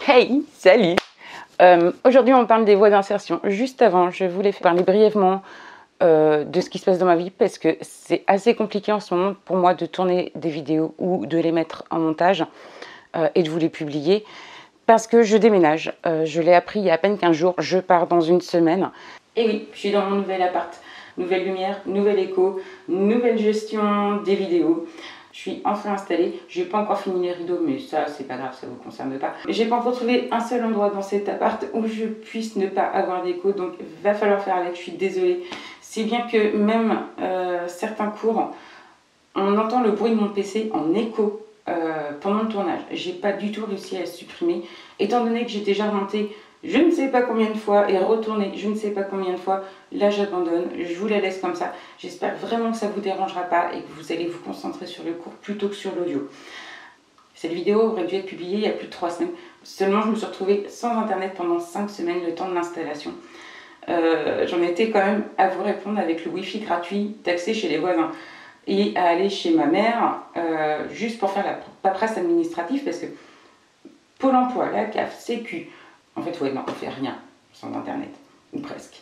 Hey, salut. Aujourd'hui, on parle des voies d'insertion. Juste avant, je voulais parler brièvement de ce qui se passe dans ma vie parce que c'est assez compliqué en ce moment pour moi de tourner des vidéos ou de les mettre en montage et de vous les publier parce que je déménage. Je l'ai appris il y a à peine 15 jours, je pars dans une semaine. Et oui, je suis dans mon nouvel appart. Nouvelle lumière, nouvel écho, nouvelle gestion des vidéos. Je suis enfin installée. J'ai pas encore fini les rideaux, mais ça, c'est pas grave, ça vous concerne pas. J'ai pas encore trouvé un seul endroit dans cet appart où je puisse ne pas avoir d'écho, donc va falloir faire avec. Je suis désolée. Si bien que même certains cours, on entend le bruit de mon PC en écho pendant le tournage. J'ai pas du tout réussi à le supprimer, étant donné que j'ai déjà remonté je ne sais pas combien de fois et retourné je ne sais pas combien de fois. Là, j'abandonne, je vous la laisse comme ça. J'espère vraiment que ça ne vous dérangera pas et que vous allez vous concentrer sur le cours plutôt que sur l'audio. Cette vidéo aurait dû être publiée il y a plus de 3 semaines. Seulement, je me suis retrouvée sans internet pendant 5 semaines, le temps de l'installation. J'en étais quand même à vous répondre avec le wifi gratuit d'accès chez les voisins et à aller chez ma mère juste pour faire la paperasse administrative parce que Pôle emploi, la CAF, Sécu, en fait, ouais, non, on fait rien sans internet, ou presque.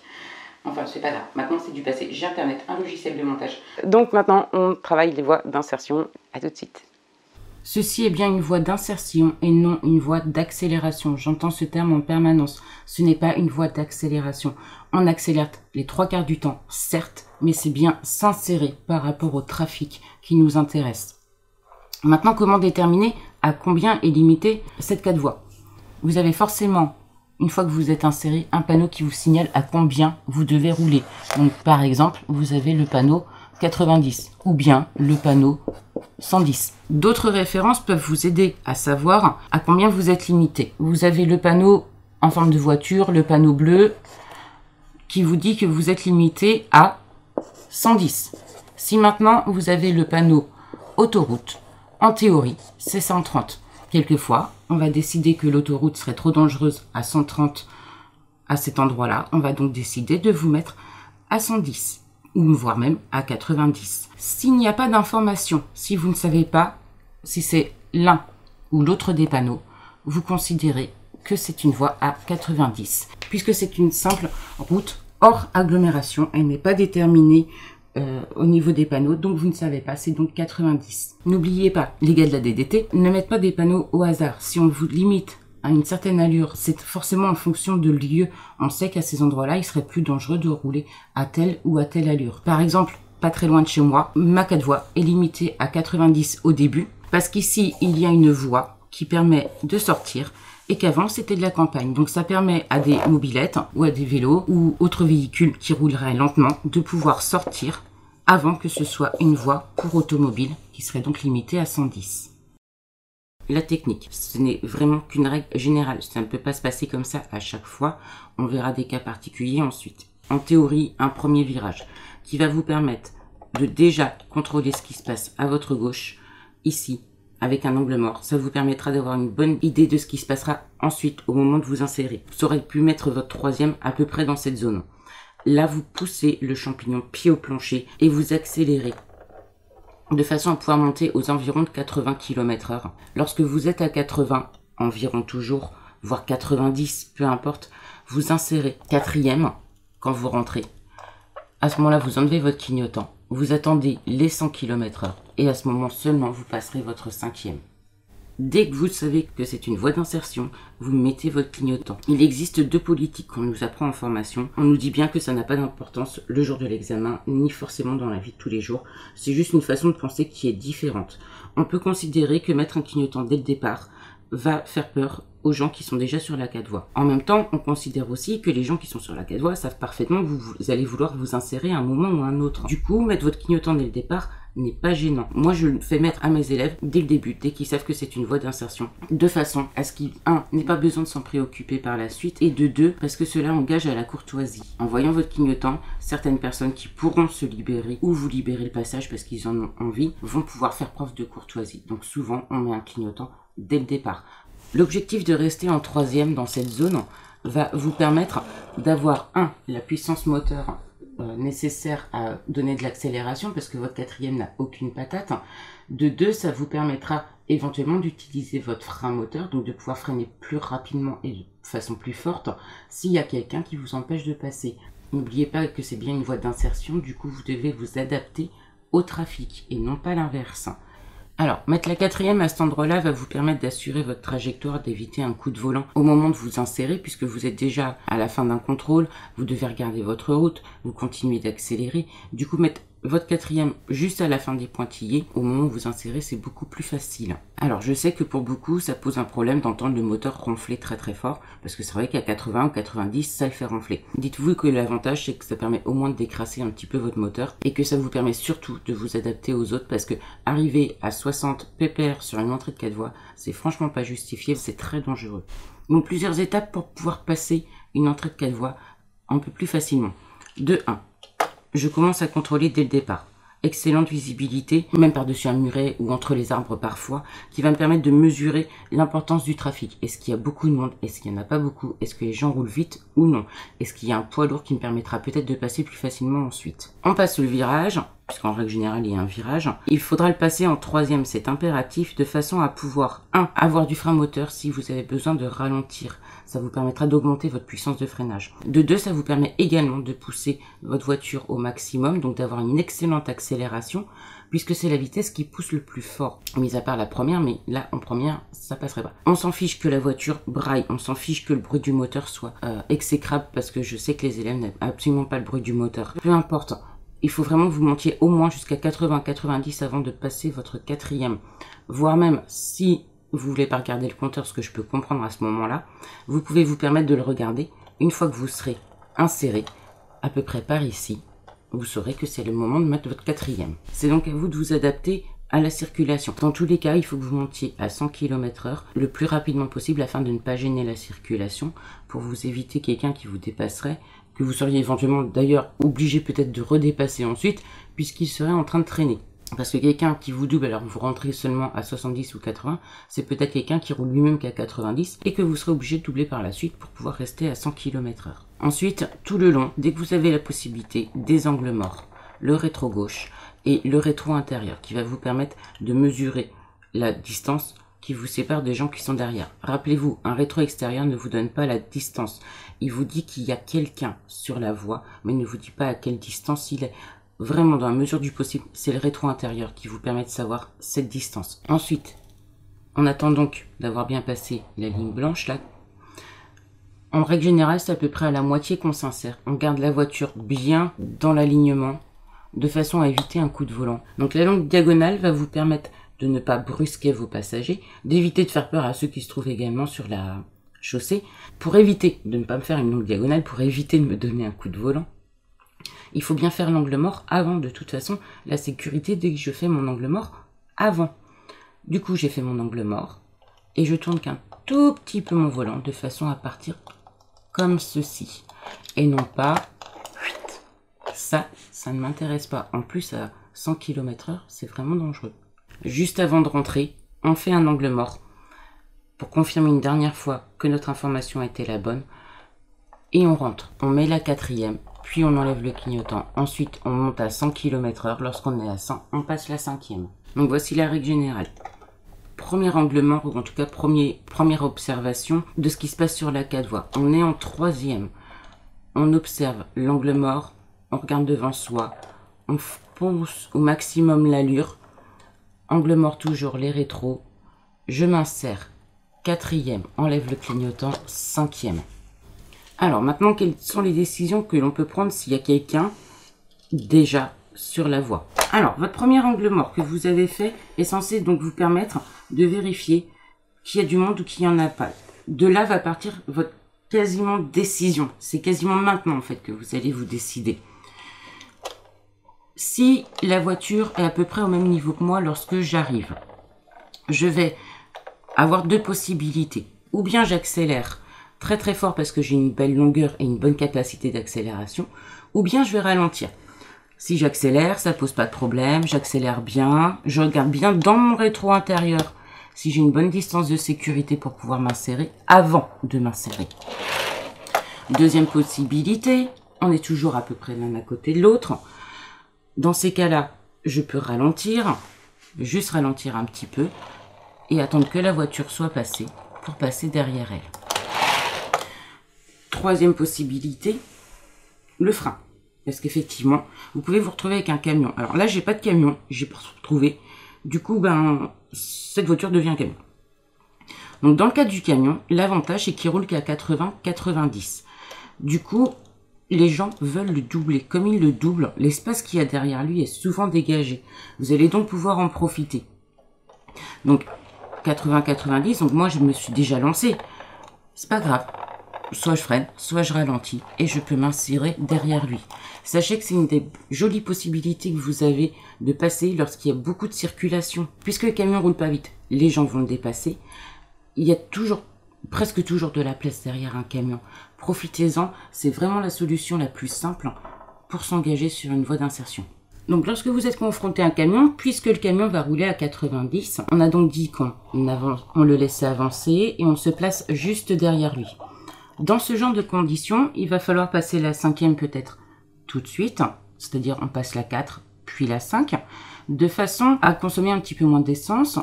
Enfin, c'est pas grave. Maintenant, c'est du passé. J'ai internet, un logiciel de montage. Donc maintenant, on travaille les voies d'insertion. À tout de suite. Ceci est bien une voie d'insertion et non une voie d'accélération. J'entends ce terme en permanence. Ce n'est pas une voie d'accélération. On accélère les 3/4 du temps, certes, mais c'est bien s'insérer par rapport au trafic qui nous intéresse. Maintenant, comment déterminer à combien est limitée cette 4 voies? Vous avez forcément, une fois que vous êtes inséré, un panneau qui vous signale à combien vous devez rouler. Donc, par exemple, vous avez le panneau 90 ou bien le panneau 110. D'autres références peuvent vous aider à savoir à combien vous êtes limité. Vous avez le panneau en forme de voiture, le panneau bleu, qui vous dit que vous êtes limité à 110. Si maintenant vous avez le panneau autoroute, en théorie, c'est 130. Quelquefois, on va décider que l'autoroute serait trop dangereuse à 130 à cet endroit-là. On va donc décider de vous mettre à 110 ou voire même à 90. S'il n'y a pas d'information, si vous ne savez pas si c'est l'un ou l'autre des panneaux, vous considérez que c'est une voie à 90. Puisque c'est une simple route hors agglomération, elle n'est pas déterminée au niveau des panneaux, donc vous ne savez pas, c'est donc 90. N'oubliez pas, les gars de la DDT, ne mettent pas des panneaux au hasard. Si on vous limite à une certaine allure, c'est forcément en fonction de lieu. On sait qu'à ces endroits-là, il serait plus dangereux de rouler à telle ou à telle allure. Par exemple, pas très loin de chez moi, ma 4 voies est limitée à 90 au début, parce qu'ici, il y a une voie qui permet de sortir, et qu'avant c'était de la campagne. Donc ça permet à des mobylettes ou à des vélos ou autres véhicules qui rouleraient lentement de pouvoir sortir avant que ce soit une voie pour automobile qui serait donc limitée à 110. La technique, ce n'est vraiment qu'une règle générale. Ça ne peut pas se passer comme ça à chaque fois. On verra des cas particuliers ensuite. En théorie, un premier virage qui va vous permettre de déjà contrôler ce qui se passe à votre gauche, ici, avec un angle mort. Ça vous permettra d'avoir une bonne idée de ce qui se passera ensuite au moment de vous insérer. Vous aurez pu mettre votre troisième à peu près dans cette zone. Là, vous poussez le champignon pied au plancher et vous accélérez de façon à pouvoir monter aux environs de 80 km/h. Lorsque vous êtes à 80, environ toujours, voire 90, peu importe, vous insérez quatrième quand vous rentrez. À ce moment-là, vous enlevez votre clignotant. Vous attendez les 100 km/h et à ce moment seulement, vous passerez votre cinquième. Dès que vous savez que c'est une voie d'insertion, vous mettez votre clignotant. Il existe 2 politiques qu'on nous apprend en formation. On nous dit bien que ça n'a pas d'importance le jour de l'examen, ni forcément dans la vie de tous les jours. C'est juste une façon de penser qui est différente. On peut considérer que mettre un clignotant dès le départ va faire peur aux gens qui sont déjà sur la 4 voies. En même temps, on considère aussi que les gens qui sont sur la 4 voies savent parfaitement que vous allez vouloir vous insérer à un moment ou à un autre. Du coup, mettre votre clignotant dès le départ n'est pas gênant. Moi, je le fais mettre à mes élèves dès le début, dès qu'ils savent que c'est une voie d'insertion, de façon à ce qu'ils, 1, n'aient pas besoin de s'en préoccuper par la suite, et de 2, parce que cela engage à la courtoisie. En voyant votre clignotant, certaines personnes qui pourront se libérer ou vous libérer le passage parce qu'ils en ont envie, vont pouvoir faire preuve de courtoisie. Donc souvent, on met un clignotant dès le départ. L'objectif de rester en troisième dans cette zone va vous permettre d'avoir, 1, la puissance moteur nécessaire à donner de l'accélération parce que votre quatrième n'a aucune patate. De 2, ça vous permettra éventuellement d'utiliser votre frein moteur, donc de pouvoir freiner plus rapidement et de façon plus forte s'il y a quelqu'un qui vous empêche de passer. N'oubliez pas que c'est bien une voie d'insertion, du coup vous devez vous adapter au trafic et non pas l'inverse. Alors, mettre la 4e à cet endroit-là va vous permettre d'assurer votre trajectoire, d'éviter un coup de volant au moment de vous insérer, puisque vous êtes déjà à la fin d'un contrôle, vous devez regarder votre route, vous continuez d'accélérer. Du coup, mettre votre 4e juste à la fin des pointillés, au moment où vous insérez, c'est beaucoup plus facile. Alors, je sais que pour beaucoup, ça pose un problème d'entendre le moteur ronfler très très fort, parce que c'est vrai qu'à 80 ou 90, ça le fait ronfler. Dites-vous que l'avantage, c'est que ça permet au moins de décrasser un petit peu votre moteur, et que ça vous permet surtout de vous adapter aux autres, parce que arriver à 60 ppr sur une entrée de 4 voies, c'est franchement pas justifié, c'est très dangereux. Donc, plusieurs étapes pour pouvoir passer une entrée de 4 voies un peu plus facilement. De 1. Je commence à contrôler dès le départ. Excellente visibilité, même par-dessus un muret ou entre les arbres parfois, qui va me permettre de mesurer l'importance du trafic. Est-ce qu'il y a beaucoup de monde? Est-ce qu'il n'y en a pas beaucoup? Est-ce que les gens roulent vite ou non? Est-ce qu'il y a un poids lourd qui me permettra peut-être de passer plus facilement ensuite? On passe le virage, puisqu'en règle générale il y a un virage. Il faudra le passer en 3e, c'est impératif, de façon à pouvoir 1. Avoir du frein moteur si vous avez besoin de ralentir. Ça vous permettra d'augmenter votre puissance de freinage. De 2, ça vous permet également de pousser votre voiture au maximum, donc d'avoir une excellente accélération, puisque c'est la vitesse qui pousse le plus fort. Mis à part la première, mais là, en première, ça passerait pas. On s'en fiche que la voiture braille, on s'en fiche que le bruit du moteur soit exécrable, parce que je sais que les élèves n'aiment absolument pas le bruit du moteur. Peu importe, il faut vraiment que vous montiez au moins jusqu'à 80-90 avant de passer votre 4e. Voire même, si vous voulez pas regarder le compteur, ce que je peux comprendre à ce moment-là, vous pouvez vous permettre de le regarder une fois que vous serez inséré, à peu près par ici. Vous saurez que c'est le moment de mettre votre 4e. C'est donc à vous de vous adapter à la circulation. Dans tous les cas, il faut que vous montiez à 100 km/h le plus rapidement possible afin de ne pas gêner la circulation, pour vous éviter quelqu'un qui vous dépasserait, que vous seriez éventuellement d'ailleurs obligé peut-être de redépasser ensuite, puisqu'il serait en train de traîner. Parce que quelqu'un qui vous double alors que vous rentrez seulement à 70 ou 80, c'est peut-être quelqu'un qui roule lui-même qu'à 90 et que vous serez obligé de doubler par la suite pour pouvoir rester à 100 km/h. Ensuite, tout le long, dès que vous avez la possibilité, des angles morts, le rétro gauche et le rétro intérieur qui va vous permettre de mesurer la distance qui vous sépare des gens qui sont derrière. Rappelez-vous, un rétro extérieur ne vous donne pas la distance. Il vous dit qu'il y a quelqu'un sur la voie, mais il ne vous dit pas à quelle distance il est. Vraiment, dans la mesure du possible, c'est le rétro intérieur qui vous permet de savoir cette distance. Ensuite, on attend donc d'avoir bien passé la ligne blanche là. En règle générale, c'est à peu près à la moitié qu'on s'insère. On garde la voiture bien dans l'alignement, de façon à éviter un coup de volant. Donc la longue diagonale va vous permettre de ne pas brusquer vos passagers, d'éviter de faire peur à ceux qui se trouvent également sur la chaussée, pour éviter de ne pas me faire une longue diagonale, pour éviter de me donner un coup de volant. Il faut bien faire l'angle mort avant, de toute façon, la sécurité dès que je fais mon angle mort avant. Du coup, j'ai fait mon angle mort et je tourne qu'un tout petit peu mon volant de façon à partir comme ceci. Et non pas ça ne m'intéresse pas. En plus, à 100 km/h, c'est vraiment dangereux. Juste avant de rentrer, on fait un angle mort pour confirmer une dernière fois que notre information a été la bonne. Et on rentre. On met la 4e. Puis on enlève le clignotant. Ensuite, on monte à 100 km/h. Lorsqu'on est à 100, on passe la 5e. Donc voici la règle générale. Premier angle mort, ou en tout cas première observation de ce qui se passe sur la 4 voies. On est en 3e. On observe l'angle mort, on regarde devant soi, on pousse au maximum l'allure. Angle mort toujours, les rétros. Je m'insère. 4e, enlève le clignotant. 5e. Alors maintenant, quelles sont les décisions que l'on peut prendre s'il y a quelqu'un déjà sur la voie? Alors, votre premier angle mort que vous avez fait est censé donc vous permettre de vérifier qu'il y a du monde ou qu'il n'y en a pas. De là va partir votre quasiment décision. C'est quasiment maintenant en fait que vous allez vous décider. Si la voiture est à peu près au même niveau que moi lorsque j'arrive, je vais avoir deux possibilités. Ou bien j'accélère très très fort parce que j'ai une belle longueur et une bonne capacité d'accélération, ou bien je vais ralentir. Si j'accélère, ça pose pas de problème, j'accélère bien, je regarde bien dans mon rétro intérieur si j'ai une bonne distance de sécurité pour pouvoir m'insérer avant de m'insérer. Deuxième possibilité, on est toujours à peu près l'un à côté de l'autre. Dans ces cas-là, je peux ralentir, juste ralentir un petit peu, et attendre que la voiture soit passée pour passer derrière elle. Troisième possibilité, le frein. Parce qu'effectivement, vous pouvez vous retrouver avec un camion. Alors là, j'ai pas de camion, j'ai pas retrouvé. Du coup, cette voiture devient un camion. Donc dans le cas du camion, l'avantage c'est qu'il roule qu'à 80-90. Du coup, les gens veulent le doubler. Comme il le double, l'espace qu'il y a derrière lui est souvent dégagé. Vous allez donc pouvoir en profiter. Donc 80-90, donc moi je me suis déjà lancé. C'est pas grave. Soit je freine, soit je ralentis et je peux m'insérer derrière lui. Sachez que c'est une des jolies possibilités que vous avez de passer lorsqu'il y a beaucoup de circulation. Puisque le camion roule pas vite, les gens vont le dépasser. Il y a presque toujours de la place derrière un camion. Profitez-en, c'est vraiment la solution la plus simple pour s'engager sur une voie d'insertion. Donc lorsque vous êtes confronté à un camion, puisque le camion va rouler à 90, on a donc dit qu'on le laisse avancer et on se place juste derrière lui. Dans ce genre de conditions, il va falloir passer la 5e peut-être tout de suite, c'est-à-dire on passe la 4, puis la 5, de façon à consommer un petit peu moins d'essence,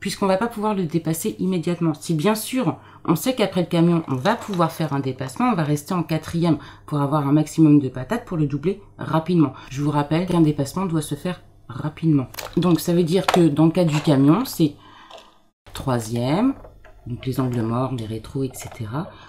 puisqu'on va pas pouvoir le dépasser immédiatement. Si bien sûr, on sait qu'après le camion, on va pouvoir faire un dépassement, on va rester en 4e pour avoir un maximum de patates pour le doubler rapidement. Je vous rappelle qu'un dépassement doit se faire rapidement. Donc ça veut dire que dans le cas du camion, c'est 3e, donc les angles morts, les rétros, etc.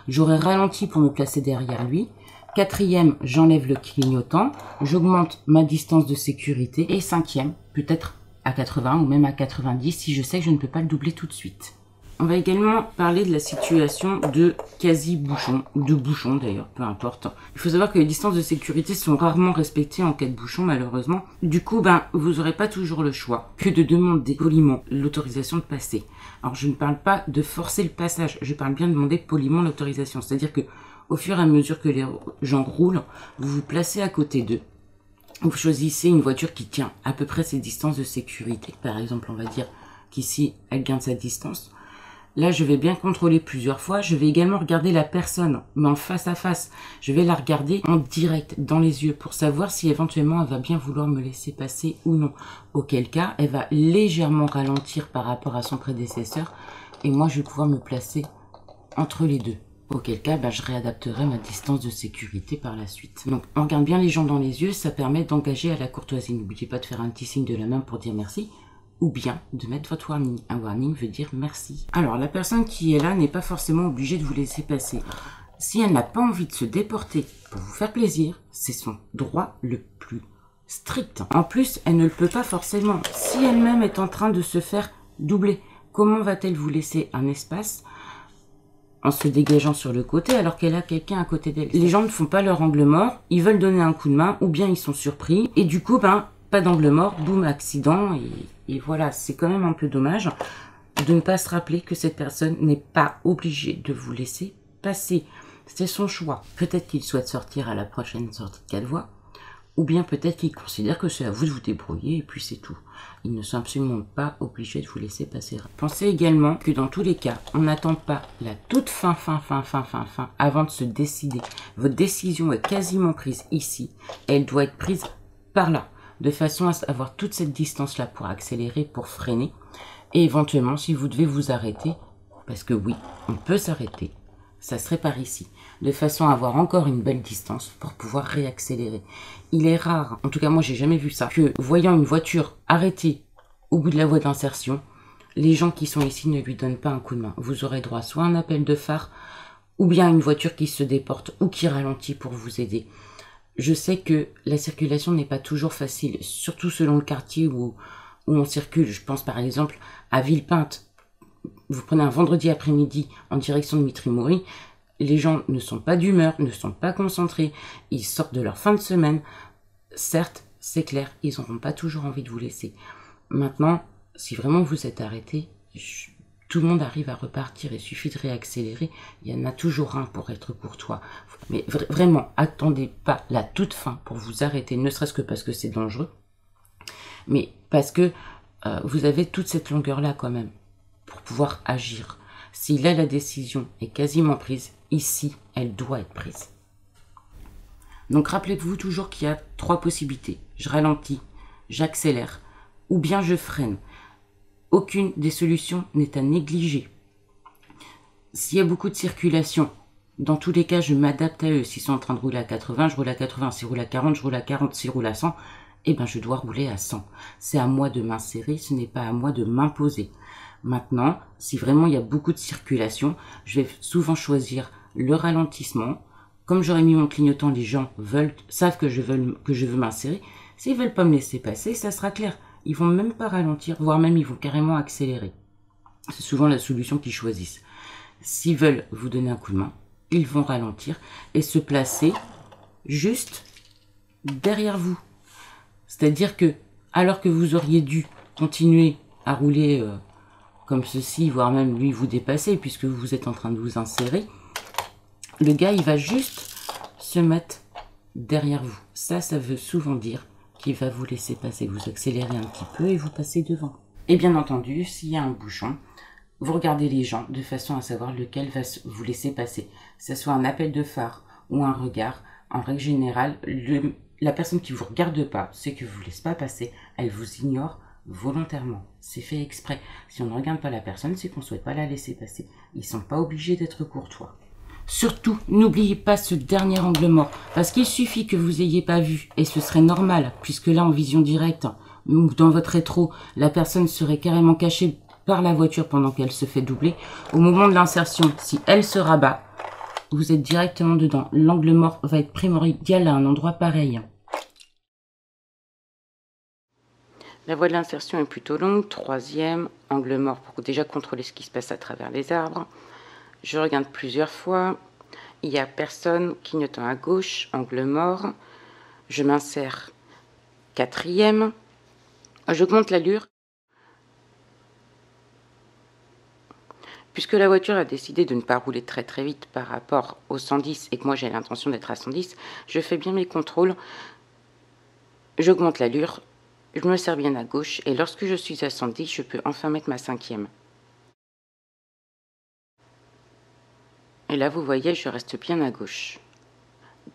J'aurai ralenti pour me placer derrière lui. 4e, j'enlève le clignotant, j'augmente ma distance de sécurité. Et 5e, peut-être à 80 ou même à 90 si je sais que je ne peux pas le doubler tout de suite. On va également parler de la situation de quasi-bouchon, ou de bouchon d'ailleurs, peu importe. Il faut savoir que les distances de sécurité sont rarement respectées en cas de bouchon malheureusement. Du coup, vous n'aurez pas toujours le choix que de demander poliment l'autorisation de passer. Alors je ne parle pas de forcer le passage, je parle bien de demander poliment l'autorisation. C'est-à-dire que au fur et à mesure que les gens roulent, vous vous placez à côté d'eux. Vous choisissez une voiture qui tient à peu près ses distances de sécurité. Par exemple, on va dire qu'ici, elle garde sa distance. Là, je vais bien contrôler plusieurs fois. Je vais également regarder la personne, mais en face à face. Je vais la regarder en direct, dans les yeux, pour savoir si éventuellement elle va bien vouloir me laisser passer ou non. Auquel cas, elle va légèrement ralentir par rapport à son prédécesseur. Et moi, je vais pouvoir me placer entre les deux. Auquel cas, je réadapterai ma distance de sécurité par la suite. Donc, on regarde bien les gens dans les yeux, ça permet d'engager à la courtoisie. N'oubliez pas de faire un petit signe de la main pour dire merci, ou bien de mettre votre warning. Un warning veut dire merci. Alors, la personne qui est là n'est pas forcément obligée de vous laisser passer. Si elle n'a pas envie de se déporter pour vous faire plaisir, c'est son droit le plus strict. En plus, elle ne le peut pas forcément. Si elle-même est en train de se faire doubler, comment va-t-elle vous laisser un espace en se dégageant sur le côté alors qu'elle a quelqu'un à côté d'elle? Les gens ne font pas leur angle mort, ils veulent donner un coup de main ou bien ils sont surpris et du coup pas d'angle mort, boum, accident et voilà, c'est quand même un peu dommage de ne pas se rappeler que cette personne n'est pas obligée de vous laisser passer. C'est son choix. Peut-être qu'il souhaite sortir à la prochaine sortie de 4 voies ou bien peut-être qu'il considère que c'est à vous de vous débrouiller et puis c'est tout. Ils ne sont absolument pas obligés de vous laisser passer. Pensez également que dans tous les cas, on n'attend pas la toute fin avant de se décider. Votre décision est quasiment prise ici. Elle doit être prise par là, de façon à avoir toute cette distance-là pour accélérer, pour freiner. Et éventuellement, si vous devez vous arrêter, parce que oui, on peut s'arrêter, ça serait par ici, de façon à avoir encore une belle distance pour pouvoir réaccélérer. Il est rare, en tout cas moi j'ai jamais vu ça, que voyant une voiture arrêtée au bout de la voie d'insertion, les gens qui sont ici ne lui donnent pas un coup de main. Vous aurez droit soit à un appel de phare, ou bien une voiture qui se déporte ou qui ralentit pour vous aider. Je sais que la circulation n'est pas toujours facile, surtout selon le quartier où on circule. Je pense par exemple à Villepinte. Vous prenez un vendredi après-midi en direction de Mitry-Mory, les gens ne sont pas d'humeur, ne sont pas concentrés, ils sortent de leur fin de semaine. Certes, c'est clair, ils n'auront pas toujours envie de vous laisser. Maintenant, si vraiment vous êtes arrêté, tout le monde arrive à repartir, il suffit de réaccélérer, il y en a toujours un pour être courtois. Mais vraiment, attendez pas la toute fin pour vous arrêter, ne serait-ce que parce que c'est dangereux, mais parce que vous avez toute cette longueur-là quand même, pour pouvoir agir. Si là, la décision est quasiment prise, ici, elle doit être prise. Donc rappelez-vous toujours qu'il y a 3 possibilités. Je ralentis, j'accélère, ou bien je freine. Aucune des solutions n'est à négliger. S'il y a beaucoup de circulation, dans tous les cas, je m'adapte à eux. S'ils sont en train de rouler à 80, je roule à 80. S'ils roulent à 40, je roule à 40. S'ils roulent à 100, eh ben, je dois rouler à 100. C'est à moi de m'insérer, ce n'est pas à moi de m'imposer. Maintenant, si vraiment il y a beaucoup de circulation, je vais souvent choisir le ralentissement. Comme j'aurais mis mon clignotant, les gens savent que je veux m'insérer. S'ils veulent pas me laisser passer, ça sera clair. Ils vont même pas ralentir, voire même ils vont carrément accélérer. C'est souvent la solution qu'ils choisissent. S'ils veulent vous donner un coup de main, ils vont ralentir et se placer juste derrière vous. C'est-à-dire que, alors que vous auriez dû continuer à rouler comme ceci, voire même lui vous dépasser, puisque vous êtes en train de vous insérer, le gars, il va juste se mettre derrière vous. Ça veut souvent dire qu'il va vous laisser passer. Vous accélérez un petit peu et vous passez devant. Et bien entendu, s'il y a un bouchon, vous regardez les gens de façon à savoir lequel va vous laisser passer. Que ce soit un appel de phare ou un regard, en règle générale, la personne qui vous regarde pas, c'est que vous laisse pas passer, elle vous ignore volontairement. C'est fait exprès. Si on ne regarde pas la personne, c'est qu'on ne souhaite pas la laisser passer. Ils sont pas obligés d'être courtois. Surtout, n'oubliez pas ce dernier angle mort, parce qu'il suffit que vous ayez pas vu, et ce serait normal, puisque là en vision directe, ou dans votre rétro, la personne serait carrément cachée par la voiture pendant qu'elle se fait doubler. Au moment de l'insertion, si elle se rabat, vous êtes directement dedans. L'angle mort va être primordial à un endroit pareil. La voie de l'insertion est plutôt longue. Troisième, angle mort pour déjà contrôler ce qui se passe à travers les arbres. Je regarde plusieurs fois. Il n'y a personne clignotant à gauche, angle mort. Je m'insère. Quatrième. J'augmente l'allure. Puisque la voiture a décidé de ne pas rouler très très vite par rapport au 110 et que moi j'ai l'intention d'être à 110, je fais bien mes contrôles, j'augmente l'allure, je me sers bien à gauche et lorsque je suis à 110, je peux enfin mettre ma cinquième. Et là vous voyez, je reste bien à gauche.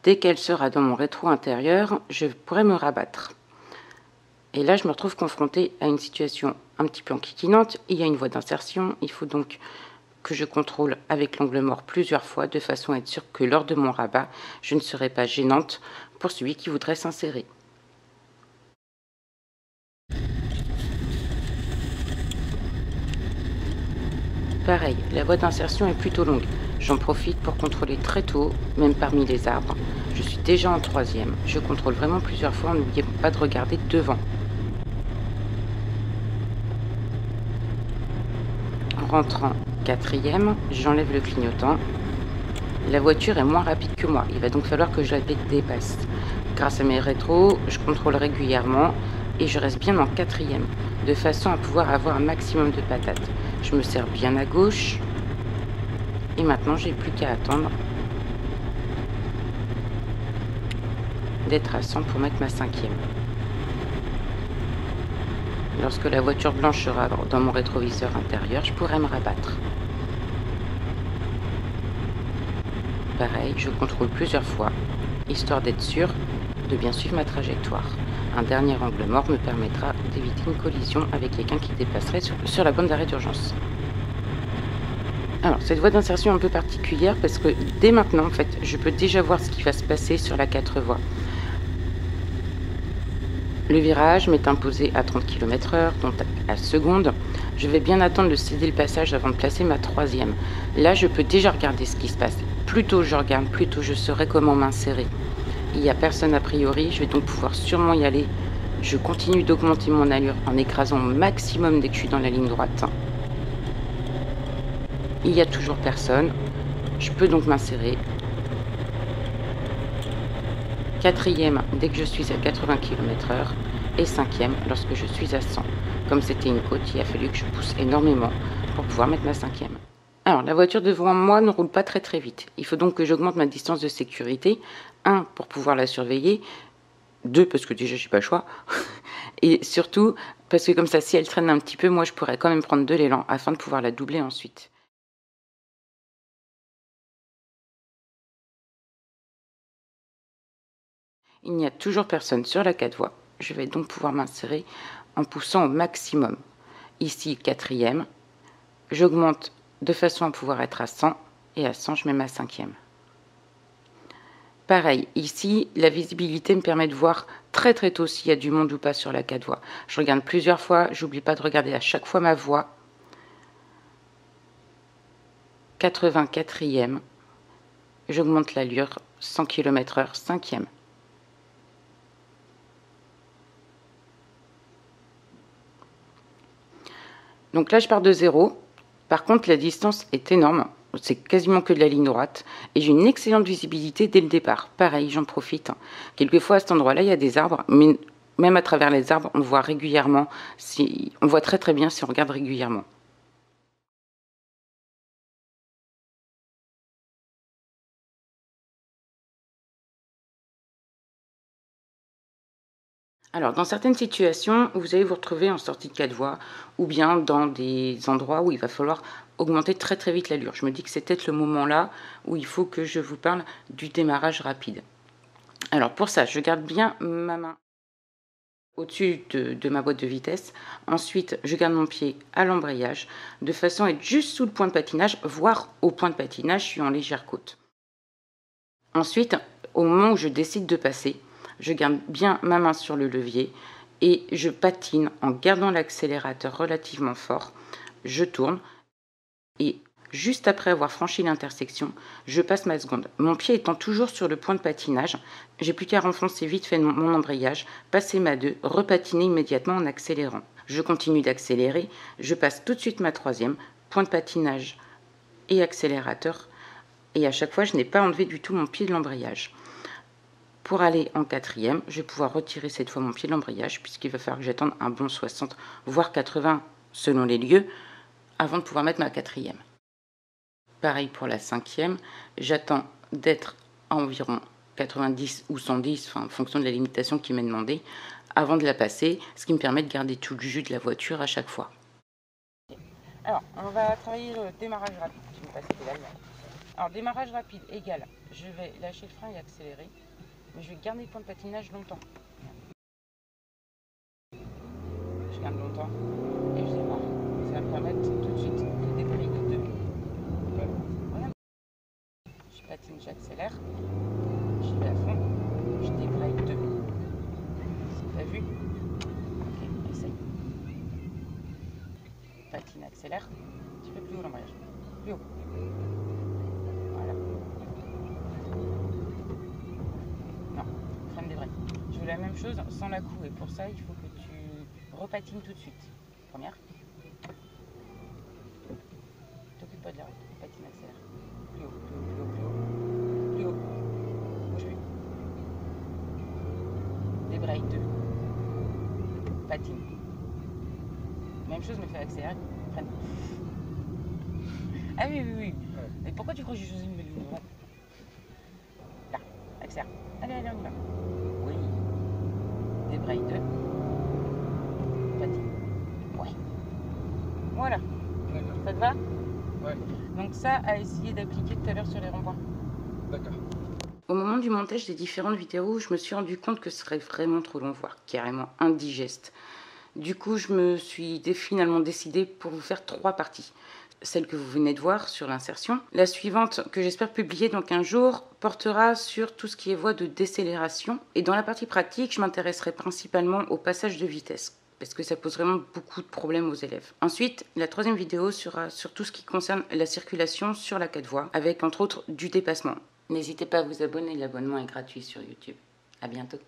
Dès qu'elle sera dans mon rétro intérieur, je pourrais me rabattre. Et là je me retrouve confrontée à une situation un petit peu enquiquinante, il y a une voie d'insertion, il faut donc que je contrôle avec l'angle mort plusieurs fois de façon à être sûre que lors de mon rabat, je ne serai pas gênante pour celui qui voudrait s'insérer. Pareil, la voie d'insertion est plutôt longue. J'en profite pour contrôler très tôt, même parmi les arbres. Je suis déjà en troisième. Je contrôle vraiment plusieurs fois, n'oubliez pas de regarder devant. En rentrant quatrième, j'enlève le clignotant. La voiture est moins rapide que moi, il va donc falloir que je la dépasse. Grâce à mes rétros, je contrôle régulièrement et je reste bien en quatrième, de façon à pouvoir avoir un maximum de patates. Je me sers bien à gauche et maintenant j'ai plus qu'à attendre d'être à 100 pour mettre ma cinquième. Lorsque la voiture blanche sera dans mon rétroviseur intérieur, je pourrai me rabattre. Pareil, je contrôle plusieurs fois, histoire d'être sûr de bien suivre ma trajectoire. Un dernier angle mort me permettra d'éviter une collision avec quelqu'un qui dépasserait sur la bande d'arrêt d'urgence. Alors, cette voie d'insertion est un peu particulière parce que dès maintenant, en fait, je peux déjà voir ce qui va se passer sur la 4 voies. Le virage m'est imposé à 30 km/h, donc à seconde. Je vais bien attendre de céder le passage avant de placer ma troisième. Là, je peux déjà regarder ce qui se passe. Plus tôt je regarde, plus tôt je saurai comment m'insérer. Il n'y a personne a priori, je vais donc pouvoir sûrement y aller. Je continue d'augmenter mon allure en écrasant au maximum dès que je suis dans la ligne droite. Il n'y a toujours personne. Je peux donc m'insérer. Quatrième dès que je suis à 80 km/h et cinquième lorsque je suis à 100. Comme c'était une côte, il a fallu que je pousse énormément pour pouvoir mettre ma cinquième. Alors, la voiture devant moi ne roule pas très très vite. Il faut donc que j'augmente ma distance de sécurité. 1, pour pouvoir la surveiller. 2, parce que déjà, j'ai pas le choix. Et surtout, parce que comme ça, si elle traîne un petit peu, moi, je pourrais quand même prendre de l'élan afin de pouvoir la doubler ensuite. Il n'y a toujours personne sur la 4 voies. Je vais donc pouvoir m'insérer en poussant au maximum. ici 4e, j'augmente de façon à pouvoir être à 100 et à 100 je mets ma 5e. Pareil, ici la visibilité me permet de voir très tôt s'il y a du monde ou pas sur la 4 voies. Je regarde plusieurs fois, j'oublie pas de regarder à chaque fois ma voie. 84e, j'augmente l'allure, 100 km/h, 5e. Donc là, je pars de 0. Par contre, la distance est énorme. C'est quasiment que de la ligne droite. Et j'ai une excellente visibilité dès le départ. Pareil, j'en profite. Quelquefois, à cet endroit-là, il y a des arbres. Mais même à travers les arbres, on voit régulièrement. On voit très bien si on regarde régulièrement. Alors, dans certaines situations, vous allez vous retrouver en sortie de 4 voies ou bien dans des endroits où il va falloir augmenter très vite l'allure. Je me dis que c'est peut-être le moment là où il faut que je vous parle du démarrage rapide. Alors, pour ça, je garde bien ma main au-dessus de ma boîte de vitesse. Ensuite, je garde mon pied à l'embrayage de façon à être juste sous le point de patinage, voire au point de patinage, je suis en légère côte. Ensuite, au moment où je décide de passer, je garde bien ma main sur le levier et je patine en gardant l'accélérateur relativement fort. Je tourne et juste après avoir franchi l'intersection, je passe ma seconde. Mon pied étant toujours sur le point de patinage, j'ai plus qu'à renfoncer vite fait mon embrayage, passer ma 2, repatiner immédiatement en accélérant. Je continue d'accélérer, je passe tout de suite ma 3e, point de patinage et accélérateur. Et à chaque fois, je n'ai pas enlevé du tout mon pied de l'embrayage. Pour aller en 4e, je vais pouvoir retirer cette fois mon pied de l'embrayage puisqu'il va falloir que j'attende un bon 60 voire 80 selon les lieux avant de pouvoir mettre ma 4e. Pareil pour la 5e, j'attends d'être à environ 90 ou 110 en fonction de la limitation qui m'est demandée avant de la passer, ce qui me permet de garder tout le jus de la voiture à chaque fois. Alors, on va travailler le démarrage rapide. Je vais passer là. Alors, démarrage rapide égale, je vais lâcher le frein et accélérer. Mais je vais garder le point de patinage longtemps. Je garde longtemps et je démarre. Ça va me permettre tout de suite de débrayer de 2. Voilà. Je patine, j'accélère. J'y vais à fond. Je débraye 2. T'as vu? Ok, essaye. Patine, accélère. Tu fais plus haut l'embrayage. Plus haut. Voilà. Je veux la même chose sans la coue et pour ça il faut que tu repatines tout de suite. Première. T'occupe pas de la route, patine, accélère. Plus haut, plus haut, plus haut, plus haut. Plus haut. Bouge plus. Débraye 2. Patine. Même chose mais fais accélérer. Freine. Ah oui. Mais pourquoi tu crois que j'ai choisi une nouvelle ligne? Là, accélère. Allez, on y va. Oui. Débraye 2. Patine. Ouais. Voilà. Ça te va? Ouais. Donc ça, à essayer d'appliquer tout à l'heure sur les ronds-points. D'accord. Au moment du montage des différentes vidéos, je me suis rendu compte que ce serait vraiment trop long, voire carrément indigeste. Du coup, je me suis finalement décidée pour vous faire 3 parties. Celle que vous venez de voir sur l'insertion. La suivante, que j'espère publier dans 15 jours, portera sur tout ce qui est voie de décélération. Et dans la partie pratique, je m'intéresserai principalement au passage de vitesse, parce que ça pose vraiment beaucoup de problèmes aux élèves. Ensuite, la 3e vidéo sera sur tout ce qui concerne la circulation sur la 4 voies, avec entre autres du dépassement. N'hésitez pas à vous abonner, l'abonnement est gratuit sur YouTube. À bientôt.